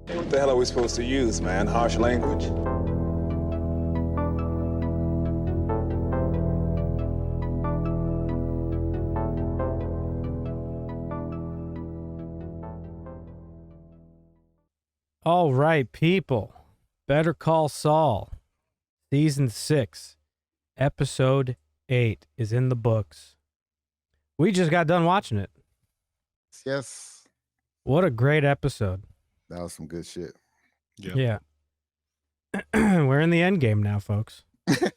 What the hell are we supposed to use, man? Harsh language? All right, people. Better Call Saul, Season 6, Episode 8 is in the books. We just got done watching it. Yes. What a great episode. That was some good shit. Yep. Yeah. We're in the end game now, folks. This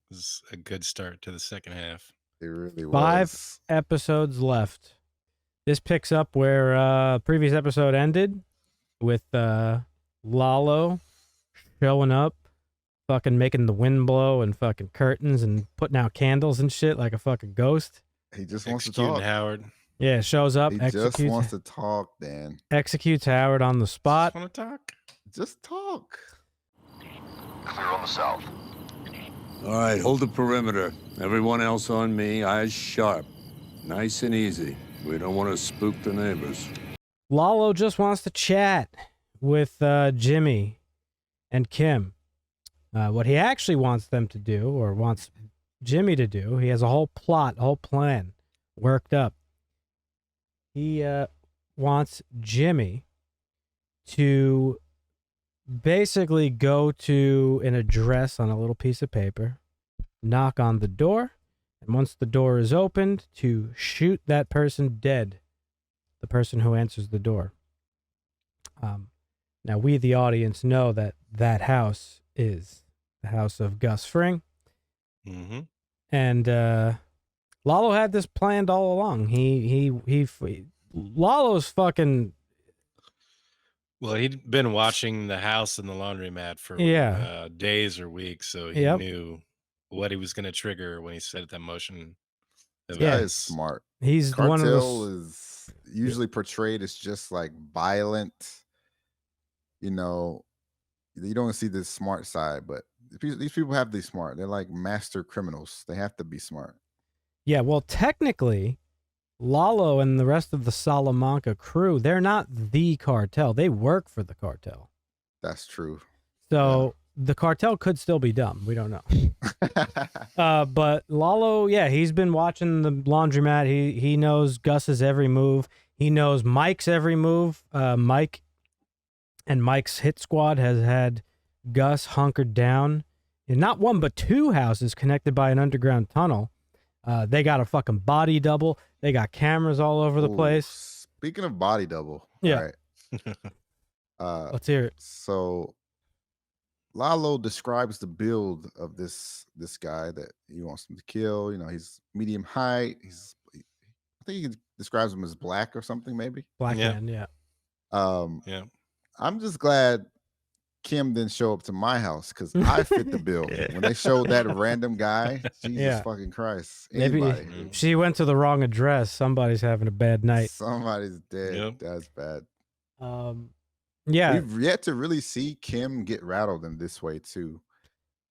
is a good start to the second half. It really was. 5 episodes left. This picks up where previous episode ended with Lalo showing up, fucking making the wind blow and fucking curtains and putting out candles and shit like a fucking ghost. He just wants to Executing talk. Howard. Yeah, shows up, He executes, just wants to talk, Dan. executes Howard on the spot. Just want to talk. Just talk. Clear on the south. All right, hold the perimeter. Everyone else on me, eyes sharp. Nice and easy. We don't want to spook the neighbors. Lalo just wants to chat with Jimmy and Kim. What he actually wants them to do, or wants Jimmy to do, he has a whole plot, a whole plan worked up. He wants Jimmy to basically go to an address on a little piece of paper, knock on the door, and once the door is opened, to shoot that person dead, the person who answers the door. Now, we, the audience, know that that house is the house of Gus Fring. Mm-hmm. And Lalo had this planned all along. Lalo's fucking... Well, he'd been watching the house and the laundromat for days or weeks, so he knew what he was going to trigger when he set that motion. This guy is smart. He's Cartel one of those... is usually portrayed as just like violent. You know, you don't see this smart side, but these people have to be smart. They're like master criminals. They have to be smart. Yeah, well, technically, Lalo and the rest of the Salamanca crew, they're not the cartel. They work for the cartel. That's true. So the cartel could still be dumb. We don't know. But Lalo, yeah, he's been watching the laundromat. He knows Gus's every move. He knows Mike's every move. Mike and Mike's hit squad has had Gus hunkered down in not one but 2 houses connected by an underground tunnel. They got a fucking body double. They got cameras all over the place. Speaking of body double, yeah. Right. Let's hear it. So Lalo describes the build of this guy that he wants him to kill. You know, he's medium height. I think he describes him as black or something, maybe. Black man, yeah. I'm just glad Kim didn't show up to my house because I fit the bill. When they showed that random guy, Jesus fucking Christ. Anybody. Maybe she went to the wrong address. Somebody's having a bad night. Somebody's dead. Yep. That's bad. Yeah. We've yet to really see Kim get rattled in this way too.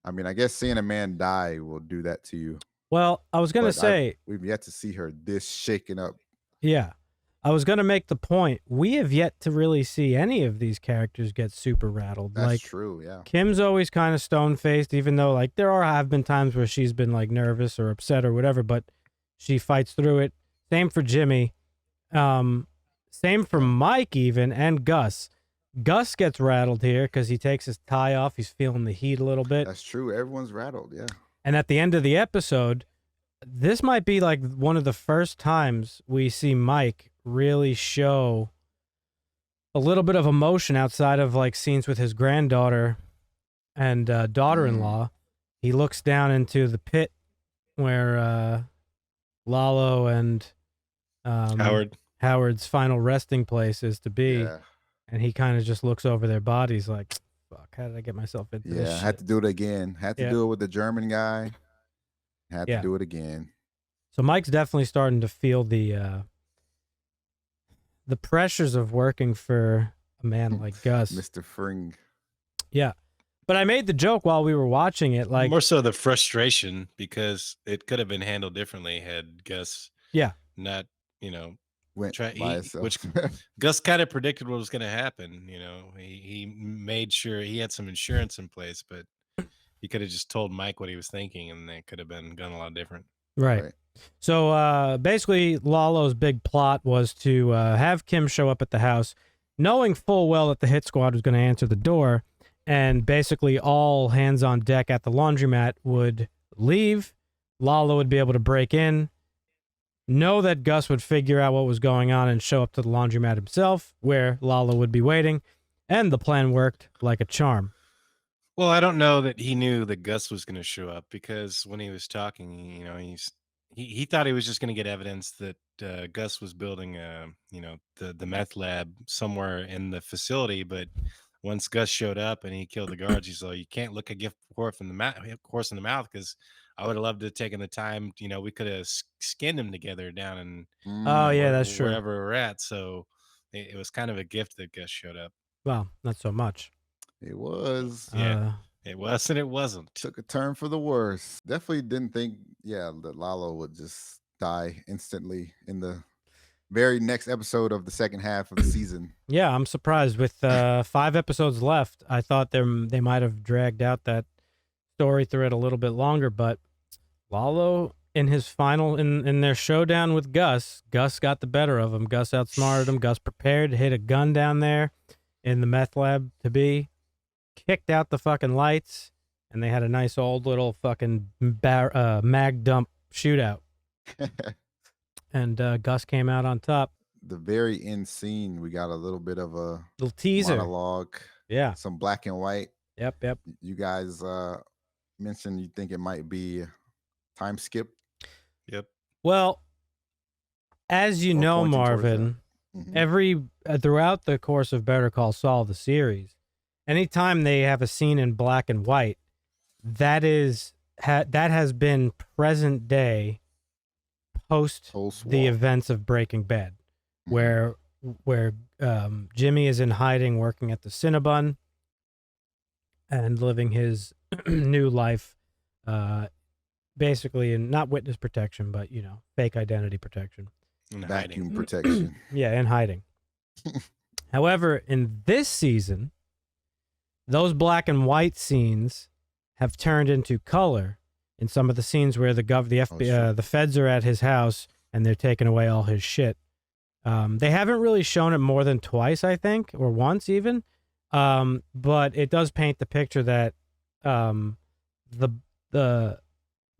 I mean, I guess seeing a man die will do that to you. Well, I was going to say... we've yet to see her this shaken up. Yeah. I was going to make the point. We have yet to really see any of these characters get super rattled. That's like, true, yeah. Kim's always kind of stone-faced, even though like there have been times where she's been like nervous or upset or whatever, but she fights through it. Same for Jimmy. Same for Mike even, and Gus. Gus gets rattled here because he takes his tie off. He's feeling the heat a little bit. That's true. Everyone's rattled, yeah. And at the end of the episode, this might be like one of the first times we see Mike really show a little bit of emotion outside of like scenes with his granddaughter and daughter-in-law. He looks down into the pit where Lalo and Howard's final resting place is to be. Yeah. And he kind of just looks over their bodies like, fuck, how did I get myself into this Yeah, I shit? had to do it again. Had to do it with the German guy. Had to do it again. So Mike's definitely starting to feel the pressures of working for a man like Gus. Mr. Fring. Yeah. But I made the joke while we were watching it. Like, more so the frustration, because it could have been handled differently had Gus not, went by itself. Which Gus kind of predicted what was going to happen. You know, he made sure he had some insurance in place, but he could have just told Mike what he was thinking, and it could have been gone a lot different. Right. So basically, Lalo's big plot was to have Kim show up at the house, knowing full well that the hit squad was going to answer the door, and basically all hands on deck at the laundromat would leave. Lalo would be able to break in, know that Gus would figure out what was going on and show up to the laundromat himself, where Lalo would be waiting, and the plan worked like a charm. Well, I don't know that he knew that Gus was going to show up, because when he was talking, you know, he thought he was just going to get evidence that Gus was building the meth lab somewhere in the facility. But once Gus showed up and he killed the guards, he's like, "You can't look a gift horse in the mouth, because I would have loved to have taken the time. You know, we could have skinned him together down in Oh yeah, that's true. wherever we're at." So it was kind of a gift that Gus showed up. Well, not so much. It was. Yeah. It was and it wasn't. Took a turn for the worse. Definitely didn't think, that Lalo would just die instantly in the very next episode of the second half of the season. Yeah, I'm surprised. With 5 episodes left, I thought they might have dragged out that story thread a little bit longer, but Lalo in his final in their showdown with Gus got the better of him. Gus outsmarted him. Gus prepared to hit a gun down there in the meth lab kicked out the fucking lights, and they had a nice old little fucking mag dump shootout. And Gus came out on top. The very end scene, we got a little bit of a little teaser monologue. Yeah. Some black and white. Yep. You guys mentioned you think it might be time skip. Yep. Well, as you know, Marvin, every throughout the course of Better Call Saul, the series, anytime they have a scene in black and white, that has been present day post the events of Breaking Bad, where Jimmy is in hiding, working at the Cinnabon, and living his new life, basically in not witness protection, but fake identity protection, vacuum protection. Yeah, in hiding. However, in this season, those black and white scenes have turned into color in some of the scenes where the FBI, the feds are at his house and they're taking away all his shit. They haven't really shown it more than twice, I think, or once even. But it does paint the picture that the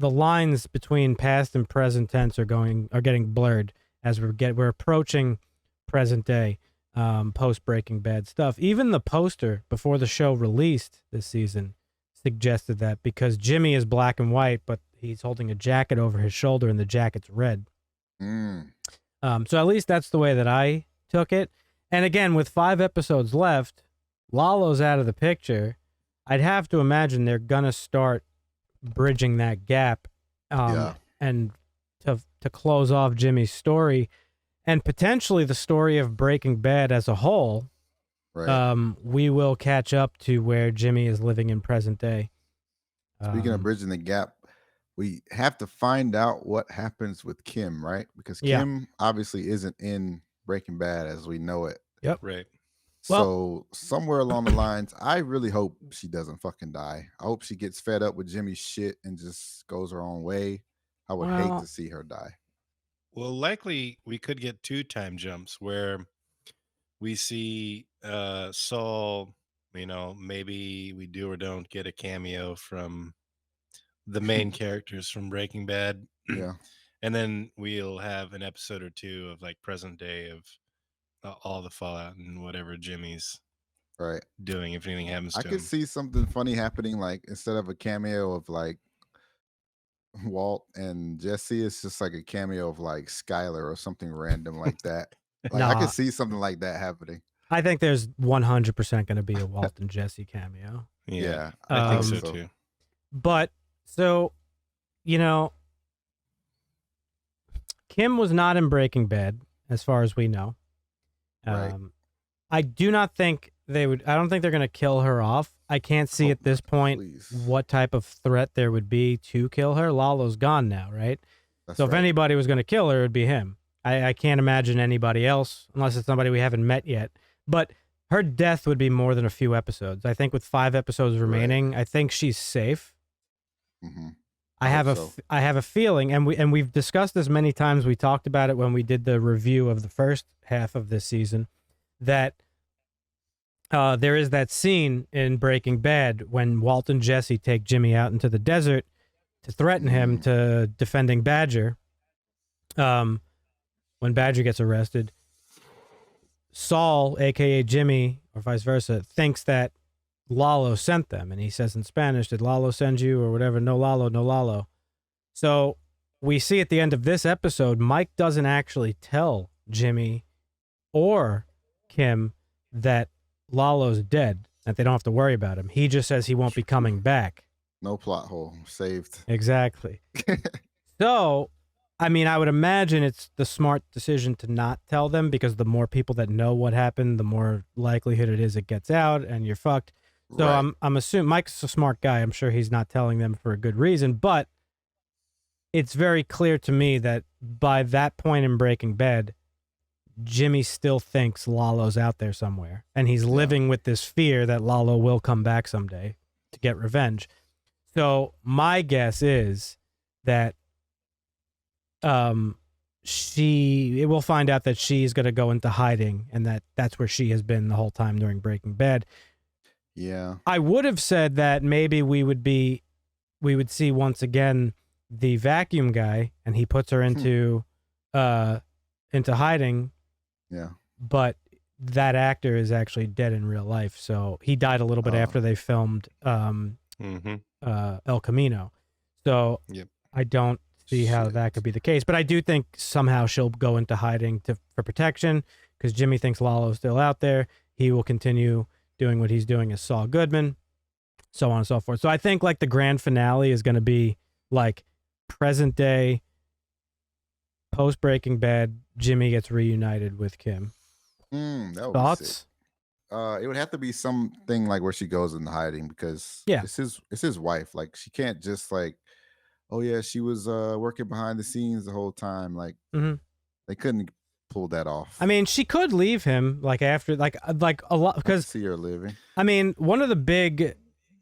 lines between past and present tense are getting blurred as we're approaching present day. Post Breaking Bad stuff. Even the poster before the show released this season suggested that, because Jimmy is black and white, but he's holding a jacket over his shoulder and the jacket's red. So at least that's the way that I took it. And again, with 5 episodes left, Lalo's out of the picture. I'd have to imagine they're gonna start bridging that gap, and to close off Jimmy's story. And potentially the story of Breaking Bad as a whole, right. We will catch up to where Jimmy is living in present day. Speaking of bridging the gap, we have to find out what happens with Kim, right? Because Kim obviously isn't in Breaking Bad as we know it. Yep. Right. So somewhere along the lines, I really hope she doesn't fucking die. I hope she gets fed up with Jimmy's shit and just goes her own way. I would hate to see her die. Well, likely we could get 2 time jumps where we see Saul, maybe we do or don't get a cameo from the main characters from Breaking Bad. Yeah. And then we'll have an episode or 2 of like present day of all the fallout and whatever Jimmy's doing, if anything happens to him. I could see something funny happening, like instead of a cameo of like Walt and Jesse, it's just like a cameo of like Skylar or something random like that. Like I could see something like that happening. I think there's 100% going to be a Walt and Jesse cameo. Yeah, I think so too. But so, Kim was not in Breaking Bad, as far as we know. Right. I do not think I don't think they're going to kill her off. I can't see at this point what type of threat there would be to kill her. Lalo's gone now, right? So if anybody was going to kill her, it would be him. I can't imagine anybody else unless it's somebody we haven't met yet. But her death would be more than a few episodes. I think with 5 episodes remaining, I think she's safe. Mm-hmm. I have a feeling, and we've discussed this many times. We talked about it when we did the review of the first half of this season, that there is that scene in Breaking Bad when Walt and Jesse take Jimmy out into the desert to threaten him to defending Badger. When Badger gets arrested, Saul, aka Jimmy, or vice versa, thinks that Lalo sent them, and he says in Spanish, "Did Lalo send you?" or whatever. No Lalo, no Lalo. So we see at the end of this episode, Mike doesn't actually tell Jimmy or Kim that Lalo's dead, that they don't have to worry about him. He just says he won't be coming back. No plot hole. Saved. Exactly. So, I mean, I would imagine it's the smart decision to not tell them, because the more people that know what happened, the more likelihood it is it gets out and you're fucked. So Right. I'm assuming Mike's a smart guy. I'm sure he's not telling them for a good reason, but it's very clear to me that by that point in Breaking Bad, Jimmy still thinks Lalo's out there somewhere, and he's living with this fear that Lalo will come back someday to get revenge. So my guess is that we'll find out that she's going to go into hiding, and that's where she has been the whole time during Breaking Bad. Yeah. I would have said that maybe we would see once again the vacuum guy, and he puts her into hiding. Yeah. But that actor is actually dead in real life, so he died a little bit after they filmed El Camino. So I don't see how that could be the case, but I do think somehow she'll go into hiding for protection, because Jimmy thinks Lalo's still out there. He will continue doing what he's doing as Saul Goodman, so on and so forth. So I think like the grand finale is going to be like present day, post Breaking Bad, Jimmy gets reunited with Kim. That would Thoughts? be sick. It would have to be something like where she goes into hiding, because it's his wife. Like, she can't just like, oh yeah, she was working behind the scenes the whole time. Like, they couldn't pull that off. I mean, she could leave him like after like a lot, because see her living. I mean, one of the big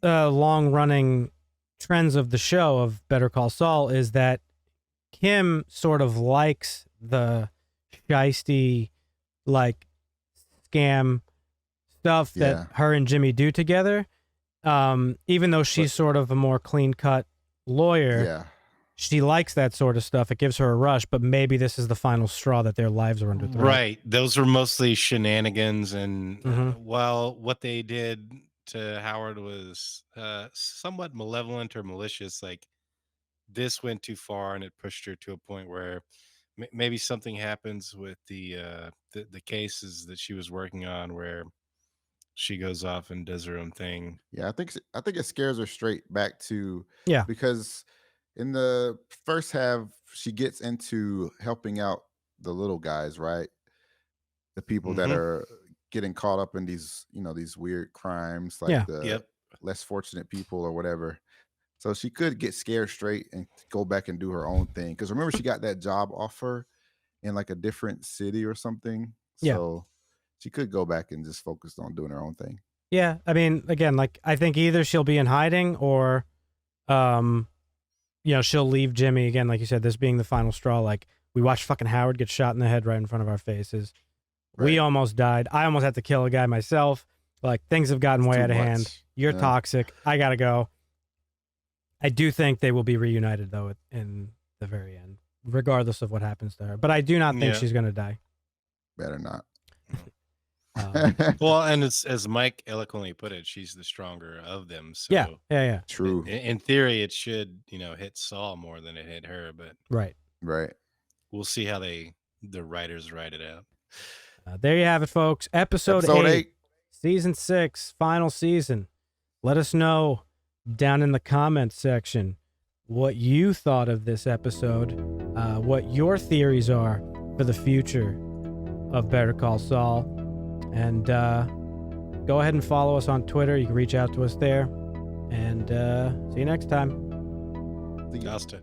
long running trends of the show of Better Call Saul is that Kim sort of likes the shiesty, like, scam stuff that her and Jimmy do together. Even though she's sort of a more clean cut lawyer, she likes that sort of stuff. It gives her a rush, but maybe this is the final straw that their lives are under threat. Right. Those were mostly shenanigans, and while what they did to Howard was somewhat malevolent or malicious, like, this went too far, and it pushed her to a point where maybe something happens with the cases that she was working on, where she goes off and does her own thing. Yeah, I think it scares her straight back to because in the first half she gets into helping out the little guys, right? The people that are getting caught up in these, these weird crimes, like the less fortunate people or whatever. So she could get scared straight and go back and do her own thing. Because remember, she got that job offer in like a different city or something. So she could go back and just focus on doing her own thing. Yeah, I mean, again, like, I think either she'll be in hiding or, she'll leave Jimmy again, like you said, this being the final straw. Like, we watched fucking Howard get shot in the head right in front of our faces. Right. We almost died. I almost had to kill a guy myself. Like, things have gotten way out of hand. You're toxic. I gotta go. I do think they will be reunited, though, in the very end, regardless of what happens to her. But I do not think she's going to die. Better not. Well, and as Mike eloquently put it, she's the stronger of them. So yeah. True. In theory, it should, hit Saul more than it hit her. But right. We'll see how the writers write it out. There you have it, folks. Episode 8, season 6, final season. Let us know down in the comments section what you thought of this episode, what your theories are for the future of Better Call Saul, and go ahead and follow us on Twitter. You can reach out to us there, and see you next time. Costa.